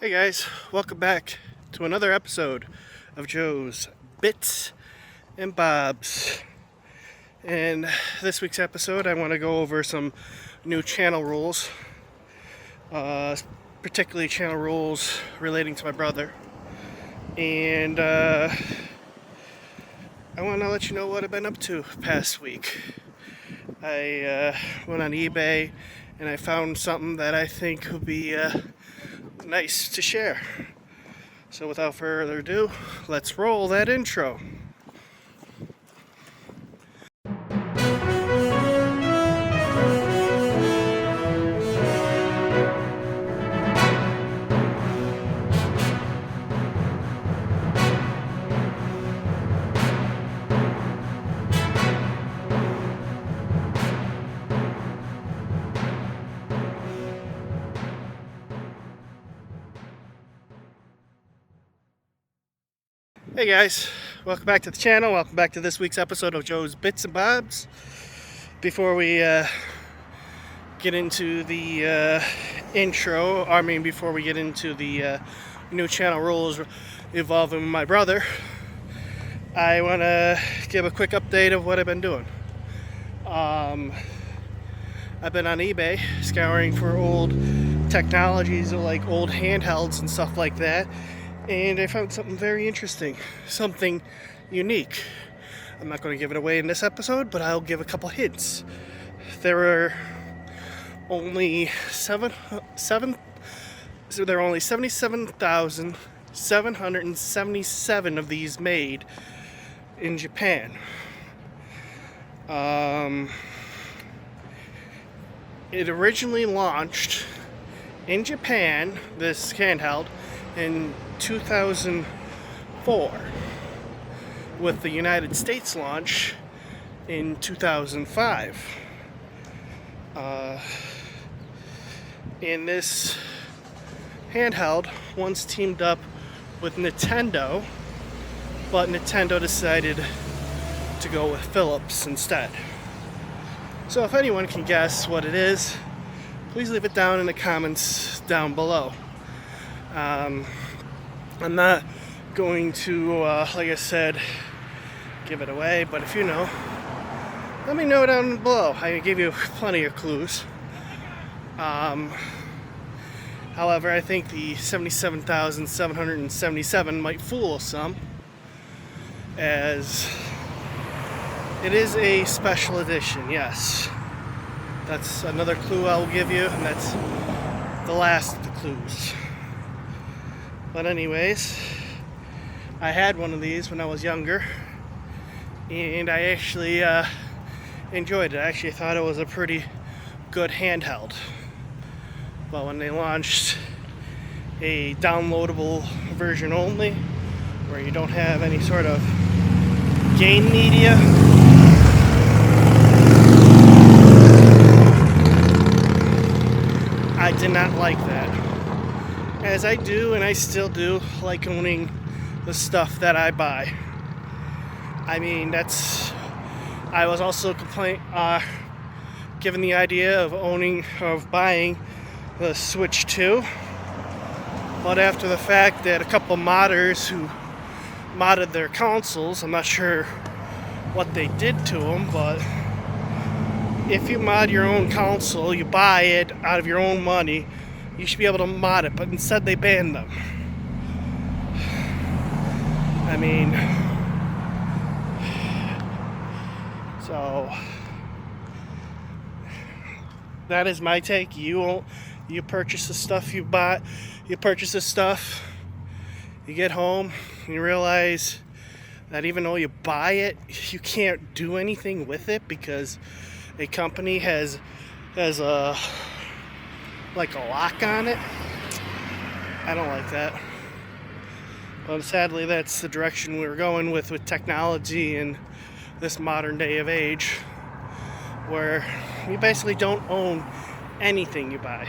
Hey guys, welcome back to another episode of Joe's Bits and Bobs. In this week's episode, I want to go over some new channel rules, particularly channel rules relating to my brother. And I want to let you know what I've been up to past week. I went on eBay and I found something that I think would be nice to share. So without further ado, let's roll that intro. Hey guys, welcome back to the channel. Welcome back to this week's episode of Joe's Bits and Bobs. Before we get into the before we get into the new channel rules involving my brother, I want to give a quick update of what I've been doing. I've been on eBay scouring for old technologies, like old handhelds and stuff like that. And I found something very interesting, something unique. I'm not going to give it away in this episode, but I'll give a couple hints. There are only 77,777 of these made in Japan. It originally launched in Japan, this handheld, in 2004, with the United States launch in 2005. And this handheld once teamed up with Nintendo, but Nintendo decided to go with Philips instead. So if anyone can guess what it is, please leave it down in the comments down below. I'm not going to, like I said, give it away, but if you know, let me know down below. I gave you plenty of clues. However, I think the 77,777 might fool some, as it is a special edition, yes. That's another clue I'll give you, and that's the last of the clues. But anyways, I had one of these when I was younger, and I actually enjoyed it. I actually thought it was a pretty good handheld. But when they launched a downloadable version only, where you don't have any sort of game media, I did not like that. As I do, and I still do, like owning the stuff that I buy. I mean, I was also given the idea of buying the Switch 2. But after the fact that a couple modders who modded their consoles, I'm not sure what they did to them, but if you mod your own console, you buy it out of your own money, you should be able to mod it, but instead they banned them. I mean, so that is my take. You purchase the stuff you buy, you purchase the stuff, you get home, and you realize that even though you buy it, you can't do anything with it because a company has a lock on it. I don't like that. But sadly, that's the direction we're going with technology in this modern day of age, where you basically don't own anything you buy,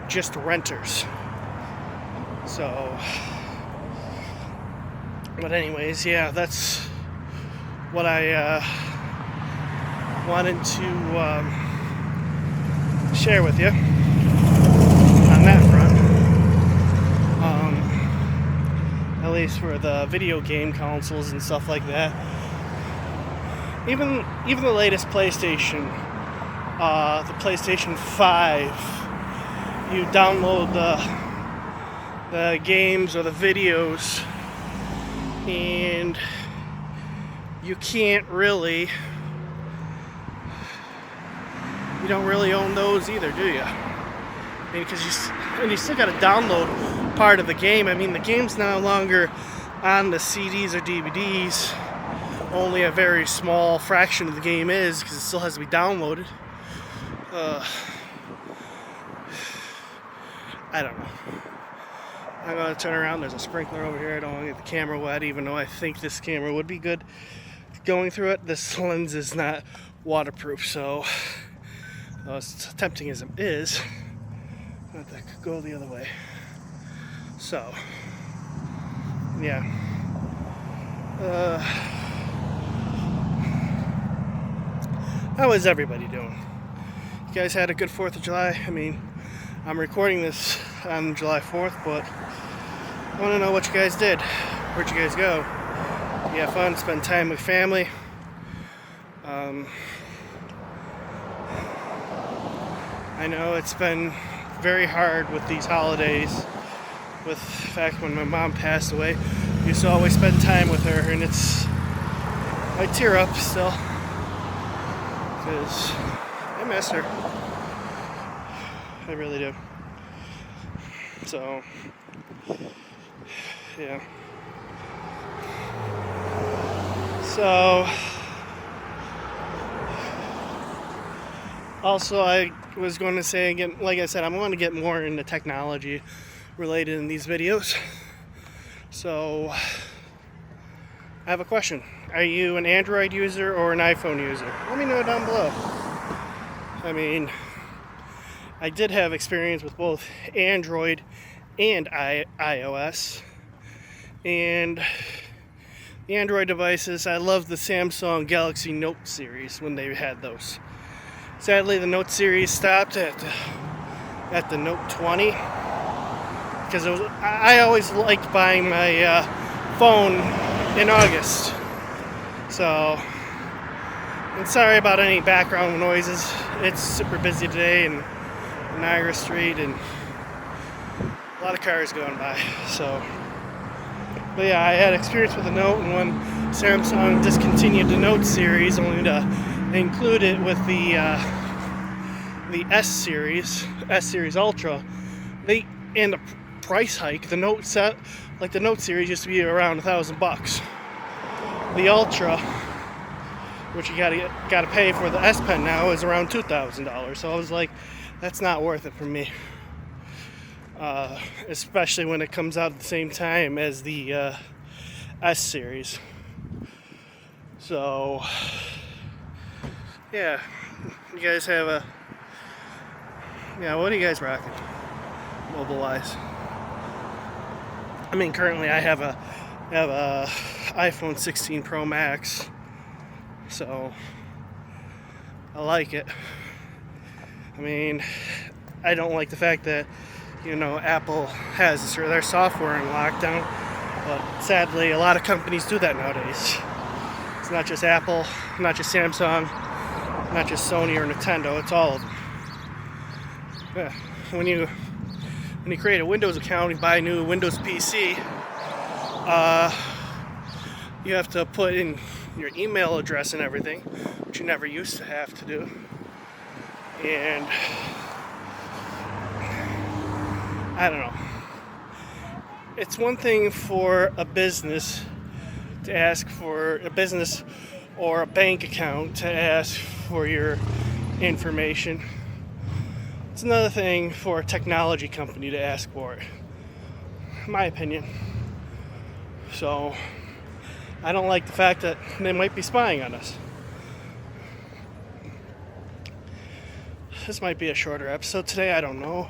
just renters. So, but anyways, yeah, that's what I wanted to share with you on that front. place for the video game consoles and stuff like that. Even the latest PlayStation, the PlayStation 5, you download the games or the videos, and you don't really own those either, do you? I mean, because you still got to download part of the game. I mean, the game's no longer on the CDs or DVDs. Only a very small fraction of the game is, because it still has to be downloaded. I don't know. I'm going to turn around. There's a sprinkler over here. I don't want to get the camera wet, even though I think this camera would be good going through it. This lens is not waterproof, so as tempting as it is, I could go the other way. So, yeah. How is everybody doing? You guys had a good 4th of July? I mean, I'm recording this on July 4th, but I want to know what you guys did. Where'd you guys go? You have fun, spend time with family. I know it's been very hard with these holidays. With the fact when my mom passed away, I used to always spend time with her, and I tear up still because I miss her. I really do. So, yeah. So, also I was going to say again, like I said, I'm going to get more into technology related in these videos. So, I have a question. Are you an Android user or an iPhone user? Let me know down below. I mean, I did have experience with both Android and iOS. And the Android devices, I love the Samsung Galaxy Note series when they had those. Sadly, the Note series stopped at the Note 20 because I always liked buying my phone in August. So, and sorry about any background noises. It's super busy today in Niagara Street and a lot of cars going by. So, but yeah, I had experience with the Note, and when Samsung discontinued the Note series, only to include it with the S series Ultra, and the price hike, the Note series used to be around $1,000. The Ultra, which you gotta pay for the S Pen now, is around $2,000. So I was like, that's not worth it for me. Especially when it comes out at the same time as the S series. So, yeah, you guys have what are you guys rocking, mobile-wise? I mean, currently I have a iPhone 16 Pro Max, so I like it. I mean, I don't like the fact that, Apple has their software in lockdown, but sadly a lot of companies do that nowadays. It's not just Apple, not just Samsung, not just Sony or Nintendo, it's all of them. Yeah. When you create a Windows account and buy a new Windows PC, you have to put in your email address and everything, which you never used to have to do. And I don't know. It's one thing for a business to ask for a business or a bank account to ask for your information. It's another thing for a technology company to ask for it, in my opinion. So, I don't like the fact that they might be spying on us. This might be a shorter episode today, I don't know.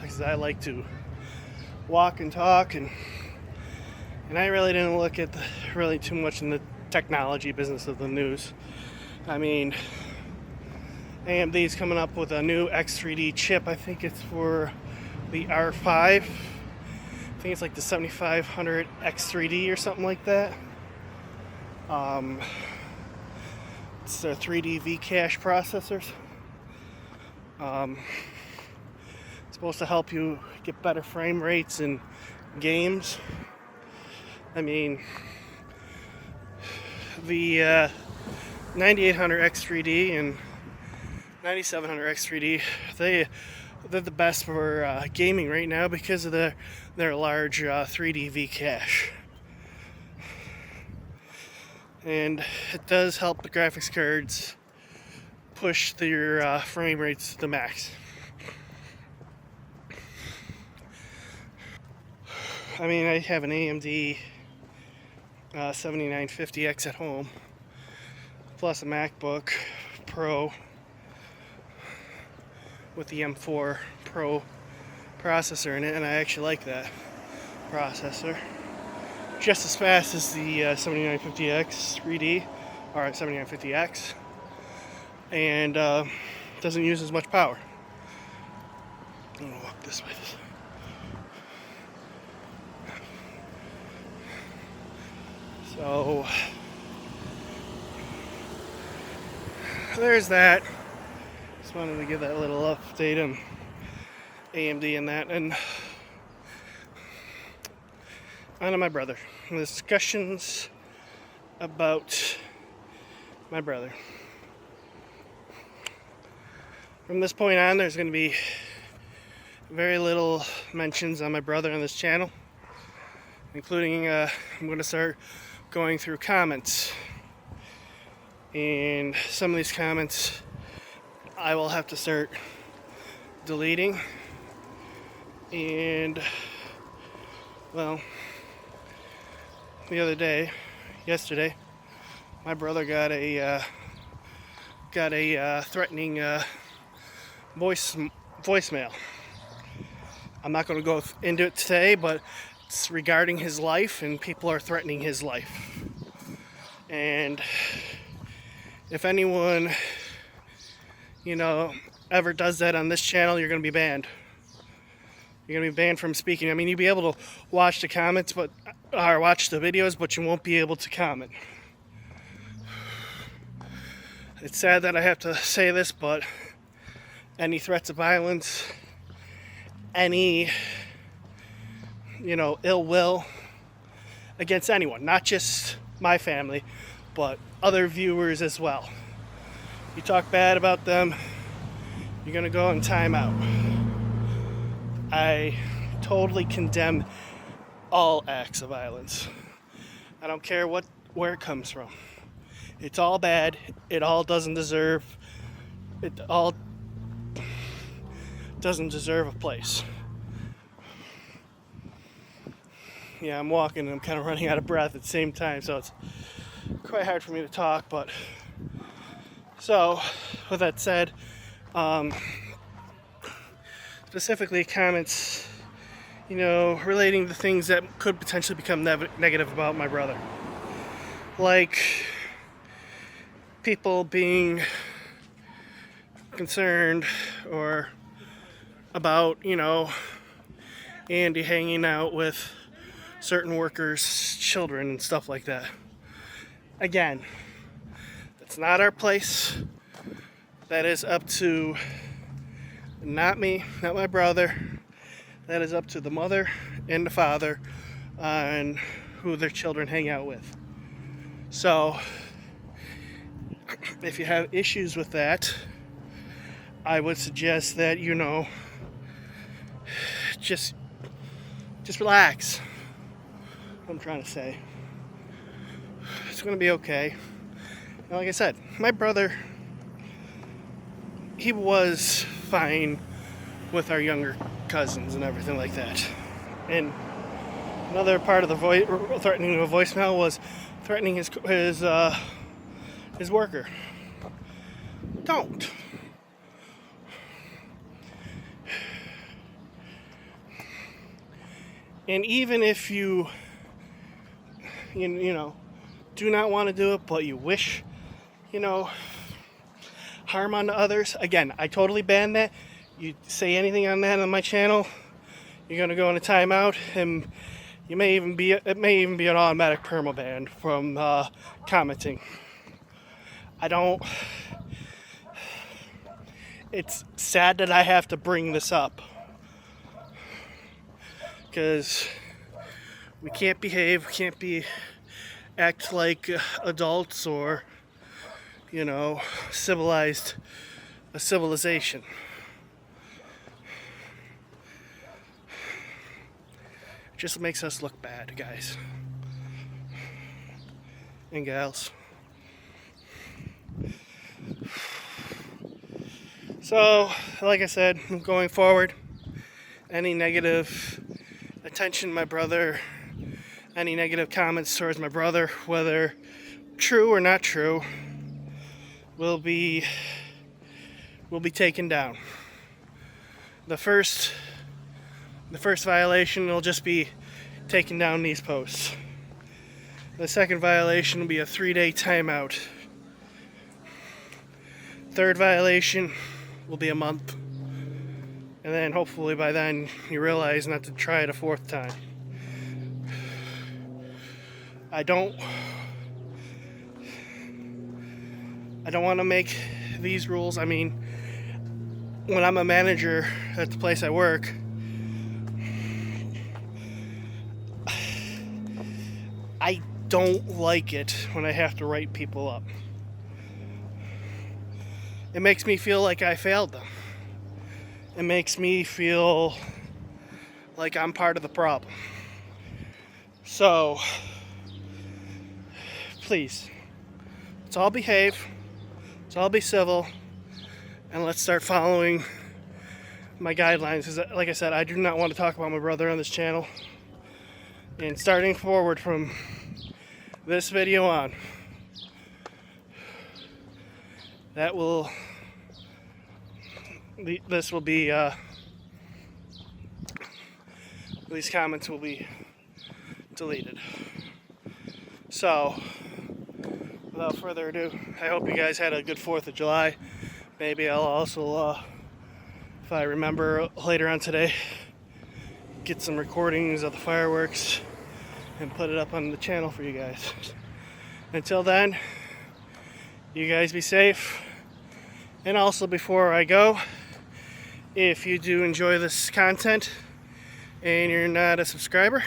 Because I like to walk and talk, and I really didn't look at really too much in the technology business of the news. I mean, AMD's coming up with a new X3D chip. I think it's for the R5. I think it's like the 7500 X3D or something like that. It's their 3D V-cache processors. It's supposed to help you get better frame rates in games. I mean, the 9800 X3D and 9700 X3D, they're the best for gaming right now because of their large 3D V-cache. And it does help the graphics cards push their frame rates to the max. I mean, I have an AMD 7950X at home, plus a MacBook Pro with the M4 Pro processor in it, and I actually like that processor. Just as fast as the 7950X 3D or 7950X, and doesn't use as much power. I'm gonna walk this way. So there's that. Just wanted to give that little update on AMD and that, and on to my brother. The discussions about my brother. From this point on, there's going to be very little mentions on my brother on this channel, including I'm going to start going through comments, and some of these comments I will have to start deleting. And well, the other day, yesterday, my brother got a threatening voicemail. I'm not going to go into it today, but it's regarding his life, and people are threatening his life. And if anyone, ever does that on this channel, you're going to be banned. You're going to be banned from speaking. I mean, you'll be able to watch the comments, or watch the videos, but you won't be able to comment. It's sad that I have to say this, but any threats of violence, any, ill will against anyone, not just my family, but other viewers as well. You talk bad about them, you're going to go in timeout. I totally condemn all acts of violence. I don't care where it comes from. It's all bad. It all doesn't deserve a place. Yeah, I'm walking and I'm kind of running out of breath at the same time, so it's quite hard for me to talk. But so, with that said, specifically comments, relating to things that could potentially become negative about my brother. Like people being concerned or about, Andy hanging out with certain workers' children and stuff like that. Again, that's not our place. That is up to not me, not my brother. That is up to the mother and the father on who their children hang out with. So, if you have issues with that, I would suggest that, just relax. What I'm trying to say. It's going to be okay. And like I said, my brother, he was fine with our younger cousins and everything like that. And another part of the threatening of a voicemail was threatening his worker. Don't. And even if you do not want to do it, but you wish, harm on others, again, I totally ban that. You say anything on that on my channel, you're gonna go in a timeout, and it may even be an automatic permaban from commenting. It's sad that I have to bring this up because we can't behave, we can't act like adults or, civilization. It just makes us look bad, guys and gals. So, like I said, going forward, any negative attention my brother, any negative comments towards my brother, whether true or not true, will be taken down. The first violation will just be taking down these posts. The second violation will be a 3-day timeout. Third violation will be a month. And then hopefully by then you realize not to try it a fourth time. I don't want to make these rules. I mean, when I'm a manager at the place I work, I don't like it when I have to write people up. It makes me feel like I failed them. It makes me feel like I'm part of the problem. So, please, let's all behave, let's all be civil, and let's start following my guidelines. Because, like I said, I do not want to talk about my brother on this channel. And starting forward from this video on, these comments will be deleted. So, without further ado, I hope you guys had a good 4th of July. Maybe I'll also, if I remember later on today, get some recordings of the fireworks and put it up on the channel for you guys. Until then, you guys be safe. And also, before I go, if you do enjoy this content and you're not a subscriber,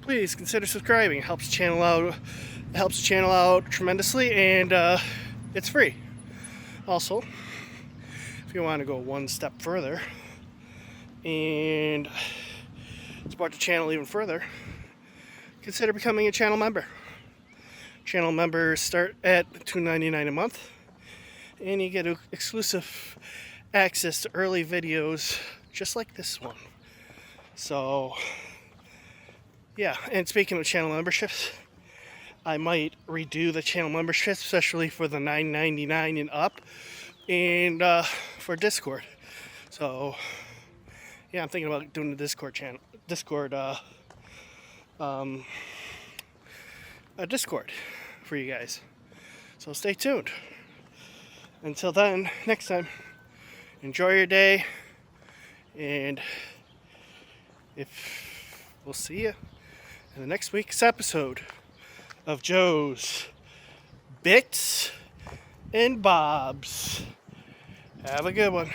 please consider subscribing. It helps the channel out. It helps the channel out tremendously, and it's free. Also, if you want to go one step further and support the channel even further, consider becoming a channel member. Channel members start at $2.99 a month, and you get exclusive access to early videos just like this one. So, yeah, and speaking of channel memberships, I might redo the channel memberships, especially for the $9.99 and up, and for Discord. So, yeah, I'm thinking about doing the Discord for you guys. So stay tuned. Until then, next time, enjoy your day, and we'll see you in the next week's episode of Joe's Bits and Bobs. Have a good one.